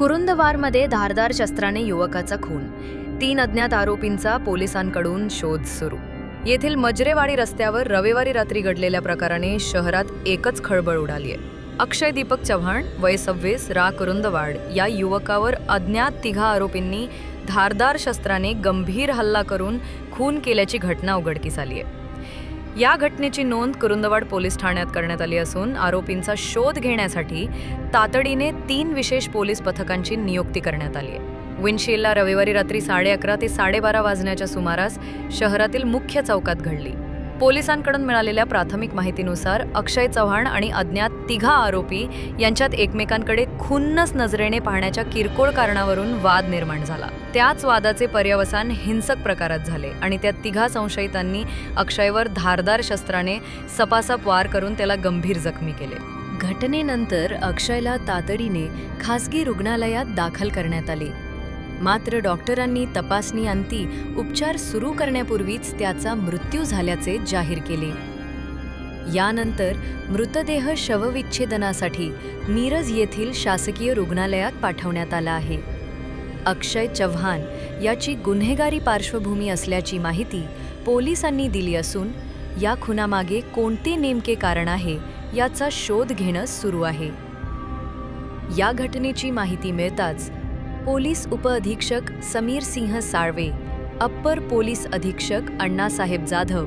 कुरुंदवारमध्ये धारदार शस्त्राने युवकाचा खून, 3 अज्ञात आरोपींचा पोलिसांकडून शोध सुरू. येथील मजरेवाडी रस्त्यावर रविवारी रात्री घडलेल्या प्रकाराने शहरात एकच खळबळ उडाली आहे. अक्षय दीपक चव्हाण, वय 26, रा कुरुंदवाड या युवकावर अज्ञात 3 आरोपींनी धारदार शस्त्राने गंभीर हल्ला करून खून केल्याची घटना उघडकीस आली आहे. या घटनेची नोंद कुरुंदवाड पोलीस ठाण्यात करण्यात आली असून आरोपींचा शोध घेण्यासाठी तातडीने 3 विशेष पोलीस पथकांची नियुक्ती करण्यात आली आहे. विंडशीलला रविवारी रात्री 11:30 ते 12:30 वाजण्याच्या सुमारास शहरातील मुख्य चौकात घडली. पोलिसांकडून मिळालेल्या प्राथमिक माहितीनुसार अक्षय चव्हाण आणि अज्ञात 3 आरोपी यांच्यात एकमेकांकडे खुन्नस नजरेने पाहण्याच्या किरकोळ कारणावरून वाद निर्माण झाला. त्याच वादाचे पर्यवसान हिंसक प्रकारात झाले आणि त्या 3 संशयितांनी अक्षयवर धारदार शस्त्राने सपासप वार करून त्याला गंभीर जखमी केले. घटनेनंतर अक्षयला तातडीने खासगी रुग्णालयात दाखल करण्यात आले. मात्र डॉक्टरांनी तपासणीअंती उपचार सुरू करण्यापूर्वीच त्याचा मृत्यू झाल्याचे जाहीर केले. यानंतर मृतदेह शवविच्छेदनासाठी मिरज येथील शासकीय रुग्णालयात पाठवण्यात आला आहे. अक्षय चव्हाण याची गुन्हेगारी पार्श्वभूमी असल्याची माहिती पोलिसांनी दिली असून या खुनामागे कोणते नेमके कारण आहे याचा शोध घेणं सुरू आहे. या घटनेची माहिती मिळताच पोलीस उपअधीक्षक समीर सिंह साळवे, अप्पर पोलीस अधीक्षक अण्णासाहेब जाधव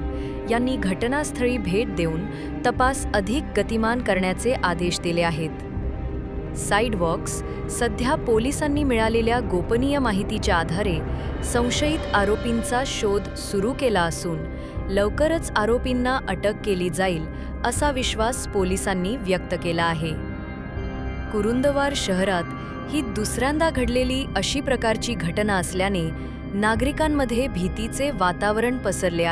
यांनी घटनास्थळी भेट देऊन तपास अधिक गतिमान करण्याचे आदेश दिले आहेत. साईडवॉक्स सध्या पोलिसांनी मिळालेल्या गोपनीय माहितीच्या आधारे संशयित आरोपींचा शोध सुरू केला असून लवकरच आरोपींना अटक केली जाईल असा विश्वास पोलिसांनी व्यक्त केला आहे. कुरुंदवार शहरात ही दुसऱ्यांदा घडलेली अशी प्रकारची घटना असल्याने नागरिकांमध्ये भीतीचे वातावरण पसरले आहे.